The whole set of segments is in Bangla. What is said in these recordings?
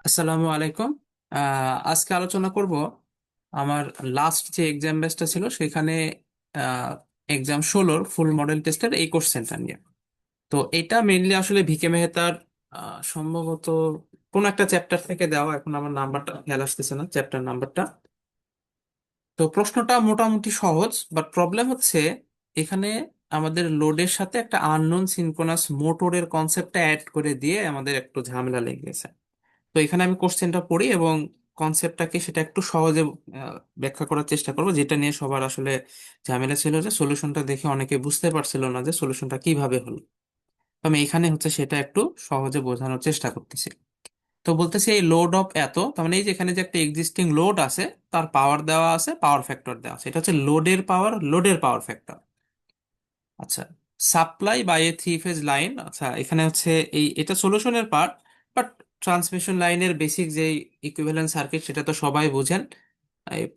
আসসালামু আলাইকুম। আজকে আলোচনা করব আমার লাস্ট যে এক্সাম ব্যাচটা ছিল সেখানে এক্সাম 16-র ফুল মডেল টেস্টের এই কোশ্চেনটা নিয়ে। তো এটা মেইনলি আসলে ভিকে মেহতার সম্ভবত কোন একটা চ্যাপ্টার থেকে দেওয়া, এখন আমার নাম্বারটা খেয়াল আসতেছে না, চ্যাপ্টার নাম্বারটা। তো প্রশ্নটা মোটামুটি সহজ, বাট প্রবলেম হচ্ছে এখানে আমাদের লোডের সাথে একটা আননোন সিনক্রোনাস মোটরের কনসেপ্টটা অ্যাড করে দিয়ে আমাদের একটু ঝামেলা লেগে গেছে। তো এখানে আমি কোশ্চেনটা পড়ি এবং কনসেপ্টটাকে সেটা একটু সহজে ব্যাখ্যা করার চেষ্টা করবো, যেটা নিয়ে সবার আসলে ঝামেলা ছিল যে সলিউশনটা দেখে অনেকে বুঝতে পারছিল না যে সলিউশনটা কিভাবে হলো। তো আমি এখানে হচ্ছে সেটা একটু সহজে বোঝানোর চেষ্টা করতেছি। তো বলতেছি এই লোড অফ এত, তার মানে এই যে এখানে যে একটা এক্সিস্টিং লোড আছে, তার পাওয়ার দেওয়া আছে, পাওয়ার ফ্যাক্টর দেওয়া আছে, এটা হচ্ছে লোডের পাওয়ার ফ্যাক্টর। আচ্ছা, supply by a three phase line. আচ্ছা, এখানে হচ্ছে এটা সলিউশনের পার্ট, বাট ট্রান্সমিশন লাইনের বেসিক যে ইকুইভ্যালেন্ট সার্কিট সেটা তো সবাই বুঝেন।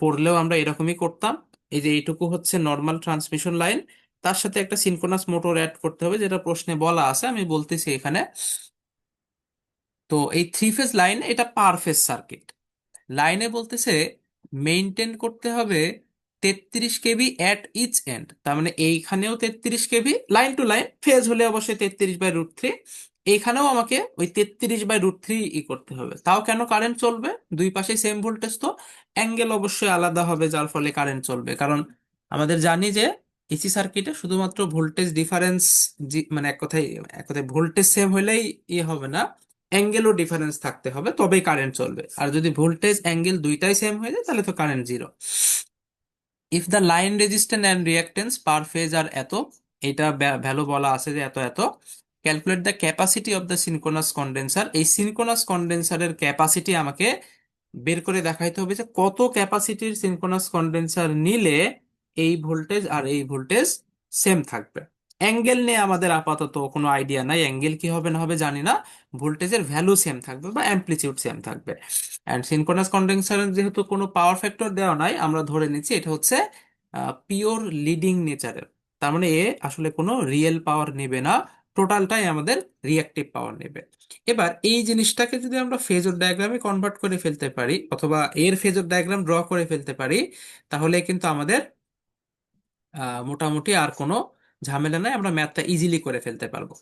পড়লেও আমরা এরকমই করতাম। এই যে এইটুকু হচ্ছে নর্মাল ট্রান্সমিশন লাইন, তার সাথে একটা সিনক্রোনাস মোটর অ্যাড করতে হবে, যেটা প্রশ্নে বলা আছে, আমি বলতেছি এখানে। তো এই থ্রি ফেজ লাইন এটা পার ফেজ সার্কিট। লাইনে বলতেছে মেইনটেইন করতে হবে 33 কেভি অ্যাট ইচ এন্ড, তার মানে এইখানেও 33 KV, line to line, phase হলে অবশ্যই 33/√3। এইখানেও আমাকে ওই 33/√3 করতে হবে। তাও কেন? কারেন্ট চলবে, দুই পাশে সেম ভোল্টেজ, তো অ্যাঙ্গেল অবশ্যই আলাদা হবে, যার ফলে কারেন্ট চলবে। কারণ আমাদের জানি যে এসি সার্কিটে শুধুমাত্র ভোল্টেজ ডিফারেন্স, মানে এক কথায় ভোল্টেজ সেম হলেই হবে না, অ্যাঙ্গেলও ডিফারেন্স থাকতে হবে, তবেই কারেন্ট চলবে। আর যদি ভোল্টেজ অ্যাঙ্গেল দুইটাই সেম হয়ে যায় তাহলে তো current zero. If the line resistance and reactance per phase আর এত, এটা ভ্যালু বলা আছে যে এত এত। Calculate the capacity of the synchronous condenser, এই সিনক্রোনাস কন্ডেন্সারের ক্যাপাসিটি আমাকে বের করে দেখাইতে হবে যে কত ক্যাপাসিটির সিনক্রোনাস কন্ডেন্সার নিলে এই ভোল্টেজ আর এই ভোল্টেজ সেম থাকবে। অ্যাঙ্গেল নিয়ে আমাদের আপাতত কোনো আইডিয়া নাই, অ্যাঙ্গেল কি হবে না হবে জানি না, ভোল্টেজের ভ্যালু সেম থাকবে বা অ্যাম্পলিটিউড সেম থাকবে। অ্যান্ড সিনক্রোনাস কন্ডেন্সারের যেহেতু কোনো পাওয়ার ফ্যাক্টর দেওয়া নাই, আমরা ধরে নিচ্ছি এটা হচ্ছে পিওর লিডিং নেচারের। তার মানে এ আসলে কোনো রিয়েল পাওয়ার নেবে না, টোটালটাই আমাদের রিয়াক্টিভ পাওয়ার নেবে। এবার এই জিনিসটাকে যদি আমরা ফেজর ডায়াগ্রামে কনভার্ট করে ফেলতে পারি, অথবা এর ফেজর ডায়াগ্রাম ড্র করে ফেলতে পারি, তাহলে কিন্তু আমাদের মোটামুটি আর কোনো ঝামেলা নাই, আমরা ম্যাথটা ইজিলি করে ফেলতে পারবো।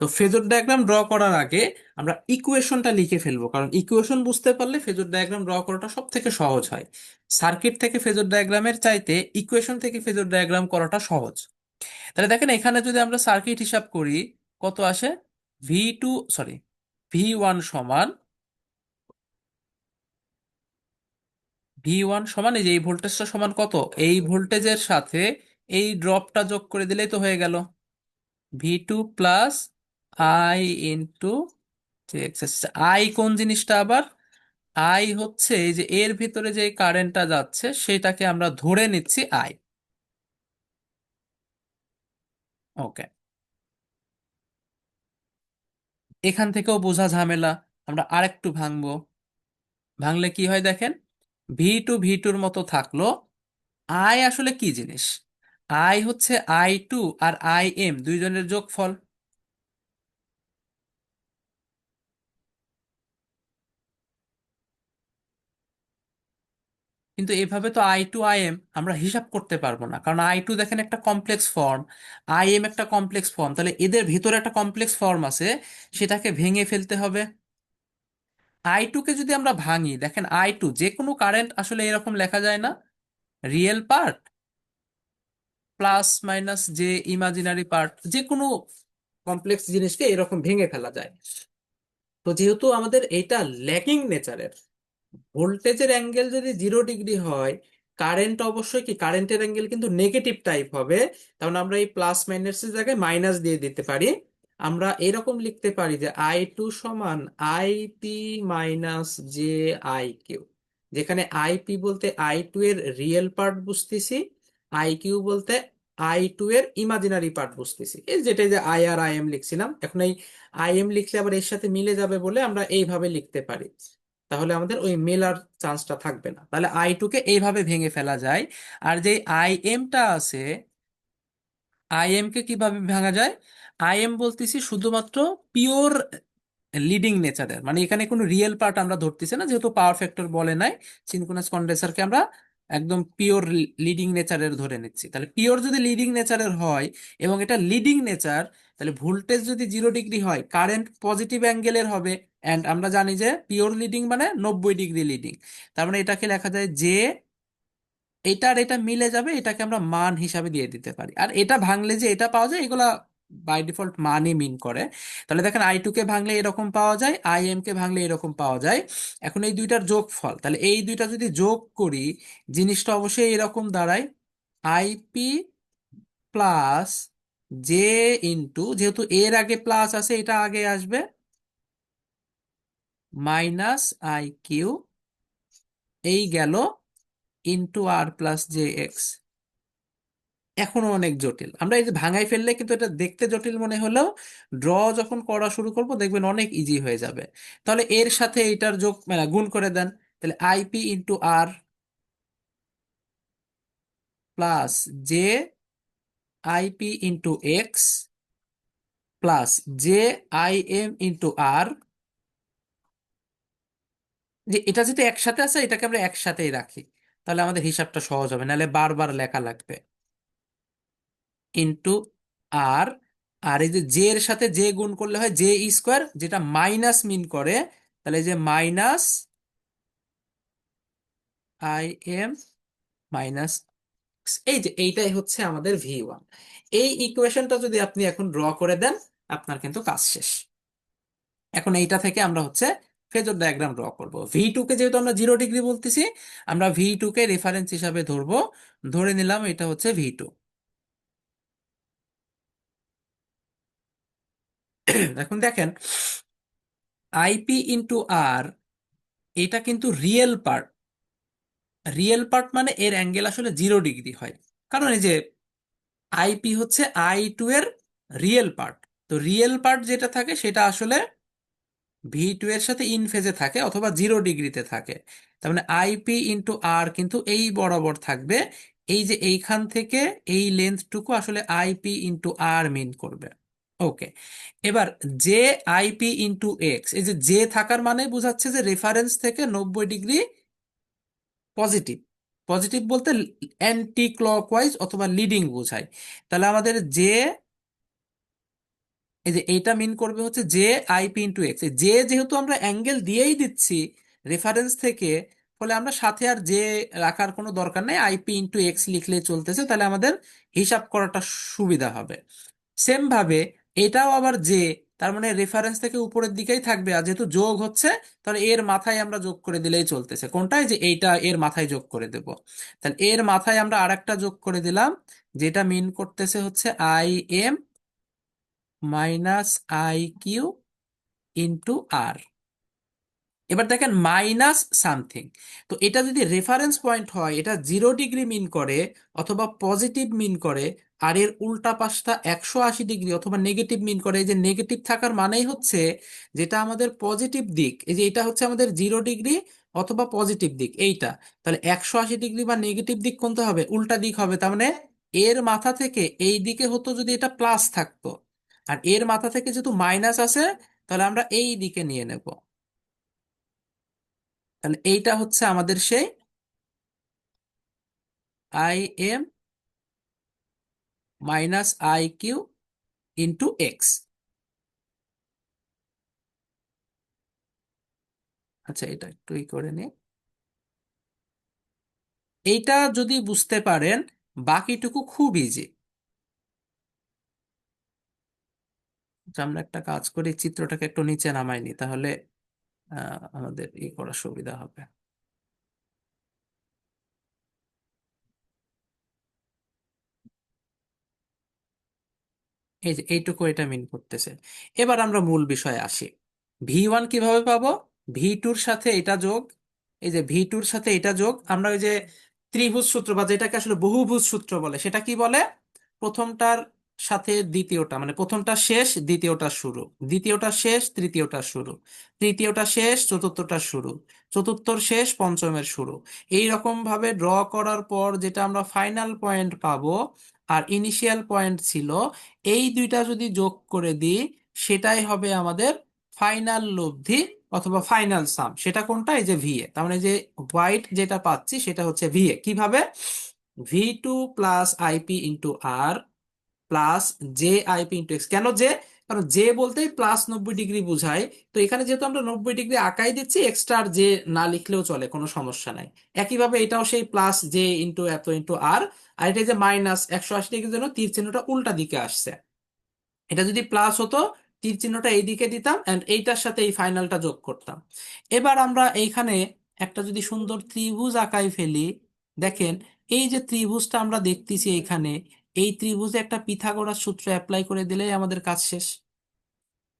তো ফেজর ডায়াগ্রাম ড্র করার আগে আমরা ইকুয়েশনটা লিখে ফেলবো, কারণ ইকুয়েশন বুঝতে পারলে ফেজর ডায়াগ্রাম ড্র করাটা সব থেকে সহজ হয়। সার্কিট থেকে ফেজর ডায়াগ্রামের চাইতে ইকুয়েশন থেকে ফেজর ডায়াগ্রাম করাটা সহজ। তাহলে দেখেন এখানে যদি আমরা সার্কিট হিসাব করি, কত আসে? ভি সরি ভি সমান ভি সমান এই যে এই ভোল্টেজটা সমান কত, এই ভোল্টেজের সাথে এই ড্রপটা যোগ করে দিলেই তো হয়ে গেল V plus I into I. কোন জিনিসটা আবার? আই হচ্ছে এই যে এর ভিতরে যে কারেন্টটা যাচ্ছে সেটাকে আমরা ধরে নিচ্ছি আই। ওকে, এখান থেকেও বোঝা ঝামেলা, আমরা আরেকটু ভাঙবো। ভাঙলে কি হয় দেখেন, ভি টুর মতো থাকলো। আই আসলে কি জিনিস? আই হচ্ছে I2 আর IM দুইজনের যোগফল। কিন্তু এভাবে তো I2 IM আমরা হিসাব করতে পারবো না, কারণ I2 দেখেন একটা কমপ্লেক্স ফর্ম, IM একটা কমপ্লেক্স ফর্ম, তাহলে এদের ভিতরে একটা কমপ্লেক্স ফর্ম আছে, সেটাকে ভেঙে ফেলতে হবে। I2 কে যদি আমরা ভাঙি, দেখেন I2 যে কোনো কারেন্ট আসলে এরকম লেখা যায় না, রিয়েল পার্ট প্লাস মাইনাস যে ইমাজিনারি পার্ট, যে কোনো কমপ্লেক্স জিনিসকে এরকম ভেঙে ফেলা যায়। তো যেহেতু আমাদের এটা ল্যাকিং নেচারের, ভোল্টেজের অ্যাঙ্গেল যদি 0 ডিগ্রি হয়, কারেন্ট অবশ্যই কি, কারেন্টের অ্যাঙ্গেল কিন্তু নেগেটিভ টাইপ হবে। তাহলে আমরা এই প্লাস মাইনাসের জায়গায় মাইনাস দিয়ে দিতে পারি। আমরা এরকম লিখতে পারি যে I2 সমান IP মাইনাস JIQ, যেখানে IP বলতে I2 এর রিয়েল পার্ট বুঝতেছি, IQ বলতে I2 এর ইমাজিনারি পার্ট বুঝতেছি। এই যেটা যে IR IM লিখছিলাম, এখন এই IM লিখলে আবার এর সাথে মিলে যাবে বলে আমরা এইভাবে লিখতে পারি, তাহলে আমাদের ওই মেলার চান্সটা থাকবে না। তাহলে I2 কে এইভাবে ভেঙে ফেলা যায়। আর যে IM টা আছে, IM কে কিভাবে ভাঙা যায়? IM বলতেছি শুধুমাত্র পিওর লিডিং নেচারের, মানে এখানে কোনো রিয়েল পার্ট আমরা ধরতেছি না, যেহেতু পাওয়ার ফ্যাক্টর বলে নাই। সিনক্রোনাস কন্ডেন্সারকে আমরা একদম পিওর লিডিং নেচারের ধরে নিচ্ছি। তাহলে পিওর যদি লিডিং নেচারের হয় এবং এটা লিডিং নেচার, তাহলে ভোল্টেজ যদি 0 ডিগ্রি হয়, কারেন্ট পজিটিভ অ্যাঙ্গেলের হবে। অ্যান্ড আমরা জানি যে পিওর লিডিং মানে 90 ডিগ্রি লিডিং। তার মানে এটাকে লেখা যায় যে এটা আর এটা মিলে যাবে, এটাকে আমরা মান হিসাবে দিয়ে দিতে পারি। আর এটা ভাঙলে যে এটা পাওয়া যায়, এগুলা বাই ডিফল্ট মানই মিন করে। তাহলে দেখেন আই টু কে ভাঙলে এরকম পাওয়া যায়, আই এম কে ভাঙলে এরকম পাওয়া যায়। এখন এই দুইটার যোগফল, তাহলে এই দুইটা যদি যোগ করি, জিনিসটা অবশ্যই এরকম দাঁড়ায়, আইপি প্লাস জে ইন্টু, যেহেতু এর আগে প্লাস আছে এটা আগে আসবে, মাইনাস আই কিউ, এই গেল into R plus J x. এখনো অনেক জটিল, আমরা এই যে ভাঙাই ফেললে কিন্তু এটা দেখতে জটিল মনে হলেও ড্র যখন করা শুরু করব দেখবেন অনেক ইজি হয়ে যাবে। তাহলে এর সাথে এটার যোগ মানে গুণ করে দেন, তাহলে IP into R plus J IP into X plus J I M into R, যে এটা যেটা একসাথে আছে এটাকে আমরা একসাথেই রাখি, তাহলে আমাদের হিসাবটা সহজ হবে, নাহলে বারবার লেখা লাগবে, ইন্টু আর। আর এই যে জে এর সাথে জে গুণ করলে হয় জে স্কোয়ার, যেটা মাইনাস মিন করে, তাহলে এই যে মাইনাস আই এম মাইনাস, এই যে এইটাই হচ্ছে আমাদের ভি 1। এই ইকুয়েশনটা যদি আপনি এখন ড্র করে দেন, আপনার কিন্তু কাজ শেষ। এখন এইটা থেকে আমরা হচ্ছে ফেজর ডায়াগ্রাম ড্র করব। ভি 2 কে যেহেতু আমরা 0 ডিগ্রি বলতেছি, আমরা ভি 2 কে রেফারেন্স হিসাবে ধরবো। ধরে নিলাম এটা হচ্ছে ভি 2। এখন দেখেন আইপি ইন্টু আর, এটা কিন্তু রিয়েল পার্ট। রিয়েল পার্ট মানে এর অ্যাঙ্গেল আসলে 0 ডিগ্রি হয়, কারণ এই যে আইপি হচ্ছে আই 2 এর রিয়েল পার্ট। তো রিয়েল পার্ট যেটা থাকে সেটা আসলে ভি 2 এর সাথে ইন ফেজে থাকে অথবা 0 ডিগ্রিতে থাকে। তার মানে আইপি ইন্টু আর কিন্তু এই বরাবর থাকবে, এই যে এইখান থেকে এই লেন্থটুকু আসলে আইপি ইন্টু আর মিন করবে। ওকে, এবার জে আইপি ইন্টু এক্স, এই যে জে থাকার মানে বোঝাচ্ছে যে রেফারেন্স থেকে 90 ডিগ্রি পজিটিভ। পজিটিভ বলতে অ্যান্টি ক্লকওয়াইজ অথবা লিডিং বোঝায়। তাহলে আমাদের যে, এই যে এইটা মিন করবে হচ্ছে J IP into x. J যেহেতু আমরা অ্যাঙ্গেল দিয়েই দিচ্ছি রেফারেন্স থেকে, ফলে আমরা সাথে আর জে রাখার কোনো দরকার নেই, আইপি ইন্টু এক্স লিখলে চলতেছে, তাহলে আমাদের হিসাব করাটা সুবিধা হবে। সেম ভাবে এটাও আবার জে, তার মানে রেফারেন্স থেকে উপরের দিকেই থাকবে, আর যেহেতু যোগ হচ্ছে তাহলে এর মাথায় আমরা যোগ করে দিলেই চলতেছে। কোনটায়, যে এইটা এর মাথায় যোগ করে দেব। তাহলে এর মাথায় আমরা আরেকটা যোগ করে দিলাম, যেটা মিন করতেছে হচ্ছে I M minus I Q into R. এবার দেখেন মাইনাস সামথিং, তো এটা যদি রেফারেন্স পয়েন্ট হয়, এটা 0 ডিগ্রি মিন করে অথবা পজিটিভ মিন করে, আর এর উল্টা পাশটা 180 ডিগ্রি অথবা নেগেটিভ মিন করে। এই যে নেগেটিভ থাকার মানেই হচ্ছে যেটা আমাদের পজিটিভ দিক, এই যে এটা হচ্ছে আমাদের 0 ডিগ্রি অথবা পজিটিভ দিক এইটা, তাহলে 180 ডিগ্রি বা নেগেটিভ দিক কোনটা হবে, উল্টা দিক হবে। তার মানে এর মাথা থেকে এই দিকে হতো যদি এটা প্লাস থাকতো, আর এর মাথা থেকে যেহেতু মাইনাস আছে, তাহলে আমরা এই দিকে নিয়ে নেব। তাহলে এইটা হচ্ছে আমাদের সেই I M minus I Q into X. আচ্ছা, এটা একটু করে নিই। এইটা যদি বুঝতে পারেন, বাকিটুকু খুব ইজি। আমরা একটা কাজ করি, চিত্রটাকে একটু নিচে নামাই নি, তাহলে আমাদের করা সুবিধা হবে। এই যে এইটুকু এটা মিন করতেছে। এবার আমরা মূল বিষয়ে আসি। ভি 1 কিভাবে পাবো, ভি 2-র সাথে এটা যোগ, এই যে ভি 2-র সাথে এটা যোগ, আমরা ওই যে ত্রিভুজ সূত্র বা যেটাকে আসলে বহুভুজ সূত্র বলে, সেটা কি বলে, প্রথমটার সাথে দ্বিতীয়টা, মানে প্রথমটা শেষ দ্বিতীয়টা শুরু, দ্বিতীয়টা শেষ তৃতীয়টা শুরু, তৃতীয়টা শেষ চতুর্থটা শুরু, চতুর্থর শেষ পঞ্চমের শুরু। এই রকম ভাবে ড্র করার পর যেটা আমরা ফাইনাল পয়েন্ট পাবো আর ইনিশিয়াল পয়েন্ট ছিল, এই দুইটা যদি যোগ করে দিই, সেটাই হবে আমাদের ফাইনাল লব্ধি অথবা ফাইনাল সাম, সেটা কোনটা? এই যে ভিএ। তার মানে যে হোয়াইট যেটা পাচ্ছি সেটা হচ্ছে ভিএ। কিভাবে? V2 + IP × R +JIP × X। কেন জে? কারণ জে বলতেই +90 ডিগ্রি বোঝায়। তো এখানে যেহেতু আমরা 90 ডিগ্রি আঁকাই দিচ্ছি, এক্সট্রা আর জে না লিখলেও চলে, কোনো সমস্যা নাই। একইভাবে এটাও সেই +J × এত × R। আর এটা যে -180 ডিগ্রির জন্য তীর চিহ্নটা উল্টা দিকে আসছে। এটা যদি প্লাস হতো, তীর চিহ্নটা এইদিকে দিতাম এন্ড এইটার সাথে এই ফাইনালটা যোগ করতাম। এবার আমরা এইখানে একটা যদি সুন্দর ত্রিভুজ আঁকাই ফেলি, দেখেন এই যে ত্রিভুজটা আমরা দেখতেছি এইখানে, এই ত্রিভুজে একটা পিথাগোরাস সূত্র অ্যাপ্লাই করে দিলেই আমাদের কাজ শেষ।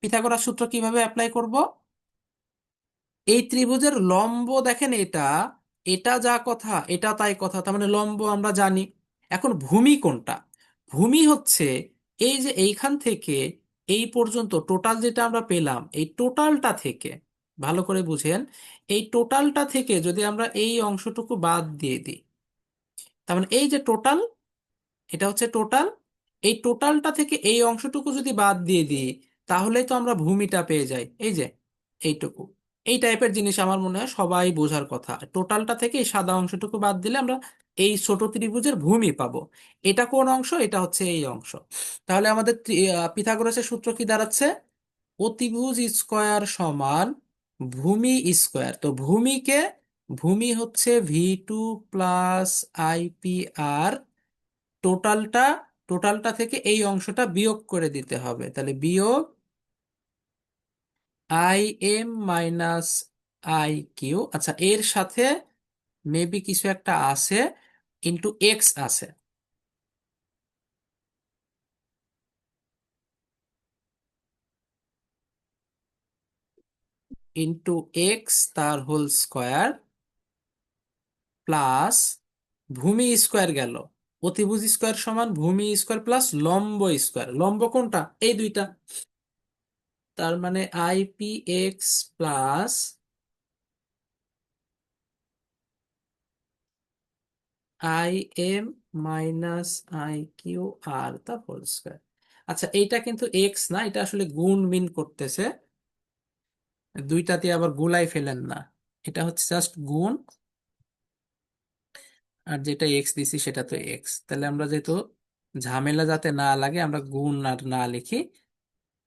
পিথাগোরাস সূত্র কিভাবে অ্যাপ্লাই করব? এই ত্রিভুজের লম্ব দেখেন এটা, এটা যা কথা এটা তাই কথা, তার মানে লম্ব আমরা জানি। এখন ভূমি কোনটা? ভূমি হচ্ছে এই যে এইখান থেকে এই পর্যন্ত টোটাল যেটা আমরা পেলাম, এই টোটালটা থেকে, ভালো করে বুঝেন, এই টোটালটা থেকে যদি আমরা এই অংশটুকু বাদ দিয়ে দিই, তার মানে এই যে টোটাল, এটা হচ্ছে টোটাল, এই টোটালটা থেকে এই অংশটুকু যদি বাদ দিয়ে দিই, তাহলে তো আমরা ভূমিটা পেয়ে যাই। এই যে এইটুকু, এই টাইপের জিনিস আমার মনে হয় সবাই বোঝার কথা। টোটালটা থেকে এই সাদা অংশটুকু বাদ দিলে আমরা এই ছোট ত্রিভুজের ভূমি পাবো। এটা কোন অংশ? এটা হচ্ছে এই অংশ। তাহলে আমাদের পিথাগোরাসের সূত্র কি দাঁড়াচ্ছে? অতিভুজ স্কয়ার সমান ভূমি স্কয়ার। তো ভূমিকে, ভূমি হচ্ছে V2 + IP R। টোটালটা, টোটালটা থেকে এই অংশটা বিয়োগ করে দিতে হবে, তাহলে বিয়োগ IM - IQ। আচ্ছা, এর সাথে মেবি কিছু একটা আছে, *X আছে, *X তার হোল স্কয়ার প্লাস ভূমি স্কয়ার গেল। অতিভুজ স্কয়ার সমান ভূমি স্কয়ার প্লাস লম্ব স্কয়ার। লম্ব কোনটা? এই দুইটা। তার মানে IPX plus IM - IQ R তা হোল স্কয়ার। আচ্ছা, এইটা কিন্তু এক্স না, এটা আসলে গুণ মিন করতেছে। দুইটাতে আবার গুলাই ফেলেন না, এটা হচ্ছে জাস্ট গুণ। আর যেটা এক্স দিছি সেটা তো এক্স, তাহলে আমরা যেহেতু ঝামেলা যাতে না লাগে, আমরা গুণ আর না লিখি,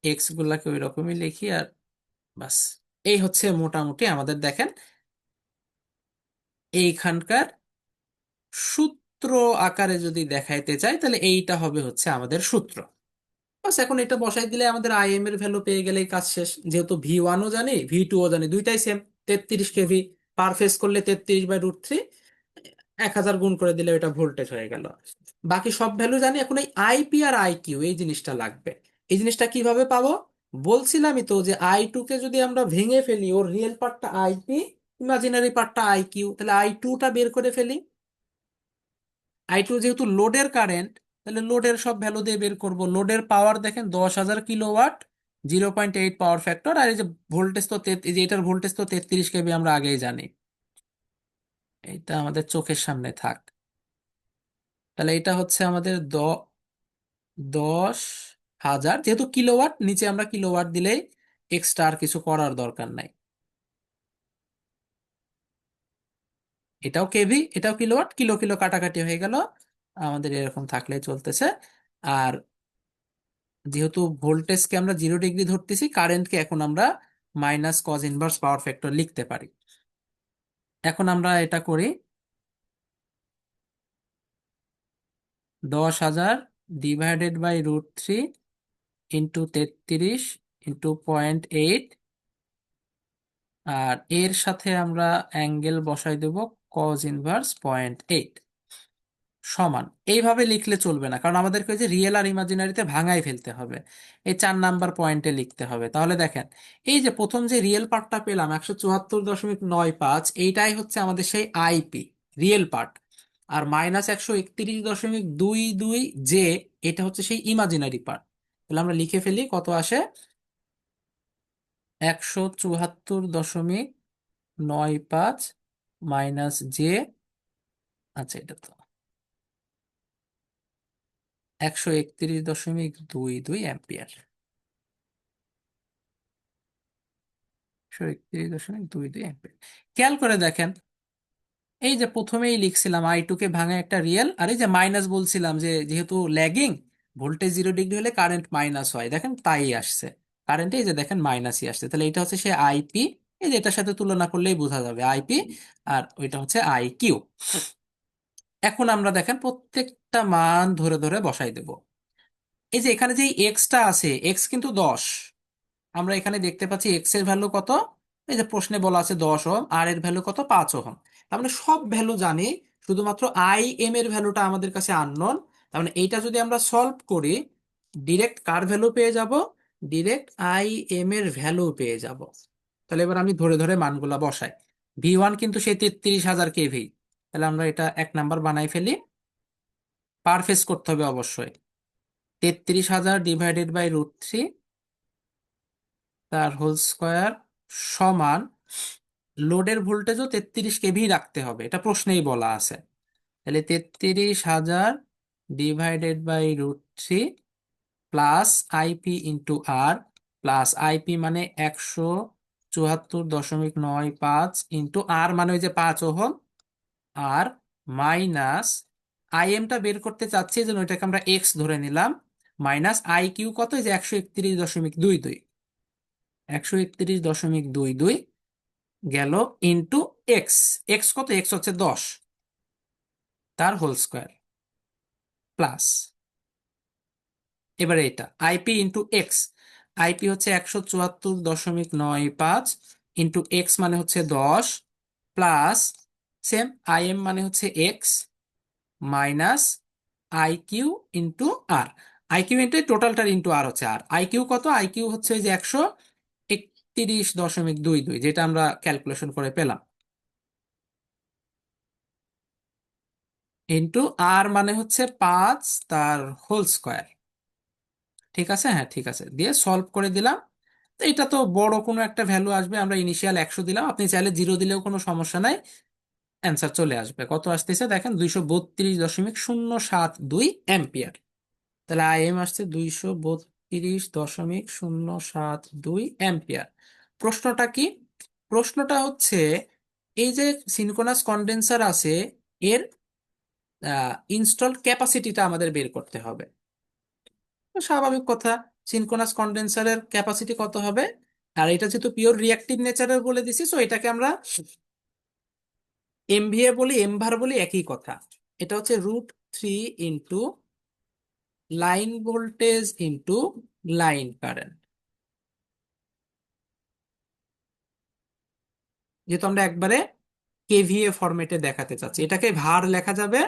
এক্স গুলাকে ওই রকমই লিখি আর বাস। এই হচ্ছে মোটামুটি আমাদের, দেখেন এইখানকার সূত্র আকারে যদি দেখাইতে চাই, তাহলে এইটা হবে হচ্ছে আমাদের সূত্র। বাস, এখন এটা বসাই দিলে আমাদের আইএম এর ভ্যালু পেয়ে গেলেই কাজ শেষ। যেহেতু V1ও জানি, V2ও জানি, দুইটাই সেম, 33 কেভি। পার ফেজ করলে 33/√3, 1000 গুণ করে দিলে এটা ভোল্টেজ হয়ে গেল। বাকি সব ভ্যালু জানি, এখন এই আইপি আর আইকিউ এই জিনিসটা লাগবে। এই জিনিসটা কিভাবে পাবো? বলছিলামই তো যে I2 কে যদি আমরা ভেঙে ফেলি, ওর রিয়েল পার্টটা আইপি, ইমাজিনারি পার্টটা আইকিউ, তাহলে I2টা বের করে ফেলি। I2 যেহেতু লোডের কারেন্ট, তাহলে লোডের সব ভ্যালু দিয়ে বের করব। লোডের পাওয়ার দেখেন 10,000 কিলোওয়াট, 0.8 পাওয়ার ফ্যাক্টর। আর এই যে ভোল্টেজ তো এই যে এটার ভোল্টেজ তো 33 কেভি, আমরা আগেই জানি। এটা আমাদের চোখের সামনে থাক। তাহলে এটা হচ্ছে আমাদের 10,000, যেহেতু কিলোওয়াট, নিচে আমরা কিলোওয়াট দিলেই এক্সট্রা আর কিছু করার দরকার নাই। এটাও কেভি, এটাও কিলোওয়াট, কিলো কিলো কাটাকাটি হয়ে গেল, আমাদের এরকম থাকলে চলতেছে। আর যেহেতু ভোল্টেজকে আমরা 0 ডিগ্রি ধরতেছি, কারেন্টকে এখন আমরা -cos−1 পাওয়ার ফ্যাক্টর লিখতে পারি। এখন আমরা এটা করি, 10,000 ÷ √3 × 33 × 0.8। আর এর সাথে আমরা অ্যাঙ্গেল বসাই দেব cos−1 0.8 সমান। এইভাবে লিখলে চলবে না, কারণ আমাদেরকে ওই যে রিয়েল আর ইমাজিনারিতে ভাঙাই ফেলতে হবে। এই 4 নাম্বার পয়েন্টে লিখতে হবে। তাহলে দেখেন, এই যে প্রথম যে রিয়েল পার্টটা পেলাম 174.95, এইটাই হচ্ছে আমাদের সেই আইপি রিয়েল পার্ট। আর -131.22 এটা হচ্ছে সেই ইমাজিনারি পার্ট। তাহলে আমরা লিখে ফেলি, কত আসে? 174.95 - আচ্ছা এটা তো 131.22 অ্যাম্পিয়ার। 131.22 অ্যাম্পিয়ার। খেয়াল করে দেখেন, এই যে প্রথমেই লিখছিলাম I2 কে ভাঙা একটা রিয়েল, আর এই যে মাইনাস বলছিলাম যে যেহেতু ল্যাগিং, ভোল্টেজ 0 ডিগ্রি হলে কারেন্ট মাইনাস হয়, দেখেন তাই আসছে। কারেন্টে এই যে দেখেন মাইনাসই আসছে, তাহলে এটা হচ্ছে সে আইপি। এই যে এটার সাথে তুলনা করলেই বোঝা যাবে আইপি, আর ওইটা হচ্ছে IQ। এখন আমরা দেখেন প্রত্যেকটা মান ধরে ধরে বসাই দেব। এই যে এখানে যে এক্সটা আছে, এক্স কিন্তু 10। আমরা এখানে দেখতে পাচ্ছি এক্স এর ভ্যালু কত, এই যে প্রশ্নে বলা আছে 10 ওহম, আর এর ভ্যালু কত, 5 ওহম। তার মানে সব ভ্যালু জানি, শুধুমাত্র আই এম এর ভ্যালুটা আমাদের কাছে আননোন। তার মানে এইটা যদি আমরা সলভ করি, ডিরেক্ট কার ভ্যালু পেয়ে যাব, ডিরেক্ট IM এর ভ্যালু পেয়ে যাব। তাহলে এবার আমি ধরে ধরে মানগুলা বসাই। V1 কিন্তু সেই 33,000 kV, তাহলে আমরা এটা 1 নাম্বার বানাই ফেলি। পার ফেজ করতে হবে অবশ্যই। 33,000 ডিভাইডেড বাই √3 তার হোল স্কোয়ার সমান, লোডের ভোল্টেজও 33 kV রাখতে হবে, এটা প্রশ্নেই বলা আছে। তাহলে 33,000 divided by √3 plus IP × R, plus IP মানে 174.95 ইন্টু আর মানে ওই যে 5 ওহম, আর মাইনাস IM টা বের করতে চাচ্ছি, এই জন্য ওইটাকে আমরা এক্স ধরে নিলাম, মাইনাস IQ কত, এই যে 131.22, 131.22 গেল, ইন্টু এক্স, এক্স কত, এক্স হচ্ছে 10, তার হোল স্কোয়ার, প্লাস এবারে এটা IP × X, আইপি হচ্ছে 174.95 ইন্টু এক্স মানে হচ্ছে 10, প্লাস সেম IM মানে হচ্ছে X, minus IQ × R। IQ into টোটালটার ইন্টু আর হচ্ছে আর, আইকিউ কত, আইকিউ হচ্ছে ওই যে 131.22, যেটা আমরা ক্যালকুলেশন করে পেলাম, ইন্টু আর মানে হচ্ছে 5, তার হোল স্কোয়ার। ঠিক আছে, হ্যাঁ ঠিক আছে, দিয়ে সলভ করে দিলাম। তো এটা তো বড় কোনো একটা ভ্যালু আসবে, আমরা ইনিশিয়াল 100 দিলাম, আপনি চাইলে 0 দিলেও কোনো সমস্যা নাই, অ্যান্সার চলে আসবে। কত আসতেছে দেখেন, 232.072 অ্যাম্পিয়ার। তাহলে IM আসছে 232.072 অ্যাম্পিয়ার। প্রশ্নটা কি? প্রশ্নটা হচ্ছে এই যে সিনক্রোনাস কন্ডেন্সার আছে, এর ইনস্টলড ক্যাপাসিটিটা আমাদের বের করতে হবে। তো স্বাভাবিক কথা, সিনক্রোনাস কন্ডেন্সারের ক্যাপাসিটি কত হবে, আর এটা যেহেতু পিওর রিঅ্যাক্টিভ নেচারের বলে দিছি, সো এটাকে আমরা MVA বলি, এমভার বলি, একই কথা। এটা হচ্ছে √3 into line voltage into line current. যেহেতু আমরা একবারে KVA ফরম্যাটে দেখাতে চাচ্ছি, এটাকে ভার লেখা যাবে,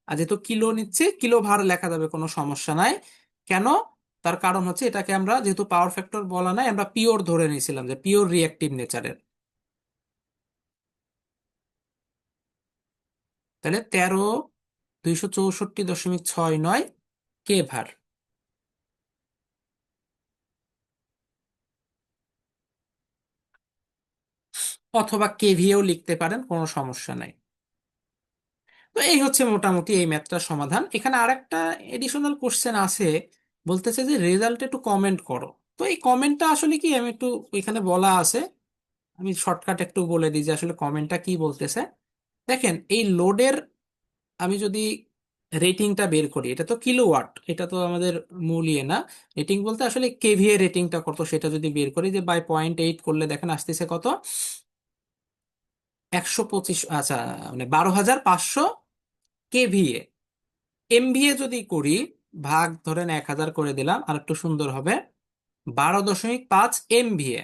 আর যেহেতু কিলো নিচ্ছে, কিলো ভার লেখা যাবে, কোনো সমস্যা নাই। কেন? তার কারণ হচ্ছে এটাকে আমরা যেহেতু পাওয়ার ফ্যাক্টর বলা নাই, আমরা পিওর ধরে নিয়েছিলাম যে পিওর রিঅ্যাক্টিভ নেচারের। তাহলে 13,264.69 কে ভার, অথবা KVA ও লিখতে পারেন, কোনো সমস্যা নাই। তো এই হচ্ছে মোটামুটি এই ম্যাথটার সমাধান। এখানে আরেকটা এডিশনাল কোশ্চেন আছে, বলতেছে যে রেজাল্ট একটু কমেন্ট করো। তো এই কমেন্টটা আসলে কি, আমি একটু, এখানে বলা আছে, আমি শর্টকাট একটু বলে দিই যে আসলে কমেন্টটা কি বলতেছে। দেখেন এই লোডের, আমি যদি রেটিংটা বের করি, এটা তো কিলোওয়াট, এটা তো আমাদের মূল ইয়ে না। রেটিং বলতে আসলে KVA রেটিংটা কত, সেটা যদি বের করি, যে বাই 0.8 করলে দেখেন আসতেছে কত, 125, আচ্ছা, মানে 12,500 KVA। MVA যদি করি, ভাগ ধরেন 1,000 করে দিলাম, আর একটু সুন্দর হবে, 12.5 MVA।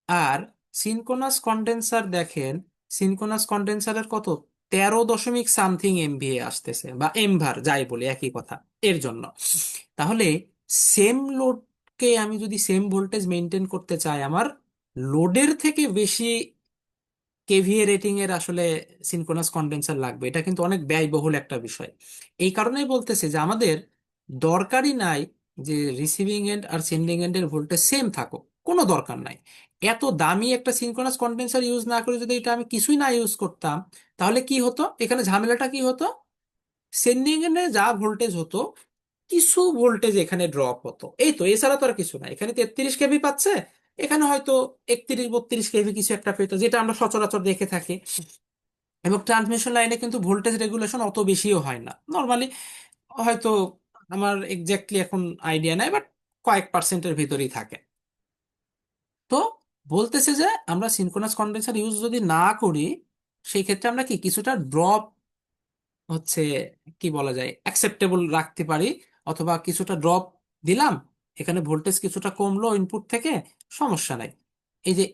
আর সিনক্রোনাস কন্ডেন্সার দেখেন, সিনক্রোনাস কন্ডেন্সারের কত, 13 দশমিক সামথিং MVA আসতেছে, বা এমভার যাই বলি একই কথা এর জন্য। তাহলে সেম লোডকে আমি যদি সেম ভোল্টেজ মেনটেন করতে চাই, আমার লোডের থেকে বেশি KVA রেটিং এর আসলে সিনক্রোনাস কন্ডেন্সার লাগবে। এটা কিন্তু অনেক ব্যয়বহুল একটা বিষয়। এই কারণেই বলতেছে যে আমাদের দরকারই নাই যে রিসিভিং এন্ড আর সেন্ডিং এন্ড এর ভোল্টেজ সেম থাকুক, কোনো দরকার নাই। এত দামি একটা সিনক্রোনাস কন্ডেন্সার ইউজ না করে যদি এটা আমি কিছুই না ইউজ করতাম, তাহলে কি হতো, এখানে ঝামেলাটা কি হতো, সেন্ডিং এন্ডে যা ভোল্টেজ হতো, কিছু ভোল্টেজ এখানে ড্রপ হতো, এই তো, এছাড়া তো আর কিছু না। এখানে 33 কেভি পাচ্ছে, এখানে হয়তো 31-32 কেভি কিছু একটা পেতো, যেটা আমরা সচরাচর দেখে থাকি। এবং ট্রান্সমিশন লাইনে কিন্তু ভোল্টেজ রেগুলেশন অত বেশিও হয় না নর্মালি, হয়তো আমার এক্স্যাক্টলি এখন আইডিয়া নাই, বাট কয়েক পার্সেন্টের ভিতরেই থাকে। তো বলতেছে যে আমরা সিনক্রোনাস কন্ডেন্সার ইউজ যদি না করি, সেই ক্ষেত্রে আমরা কি কিছুটা ড্রপ হচ্ছে, কি বলা যায়, অ্যাকসেপ্টেবল রাখতে পারি, অথবা কিছুটা ড্রপ দিলাম, এখানে ভোল্টেজ কিছুটা কমলো ইনপুট থেকে, সমস্যা নাই। এই যে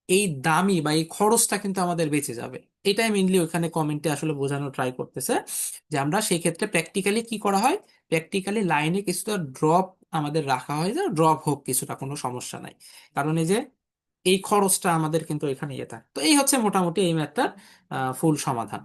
এই দামি বা এই খরচটা কিন্তু আমাদের বেঁচে যাবে। এটাই মেইনলি ওখানে কমেন্টে আসলে বোঝানো ট্রাই করতেছে, যে আমরা সেই ক্ষেত্রে প্র্যাকটিক্যালি কি করা হয়, প্র্যাকটিক্যালি লাইনে কিছুটা ড্রপ আমাদের রাখা হয়, যে ড্রপ হোক কিছুটা, কোনো সমস্যা নাই। কারণ এই যে এই খরচটা আমাদের কিন্তু এখানে ইয়ে থাকে। তো এই হচ্ছে মোটামুটি এই ম্যাথটার ফুল সমাধান।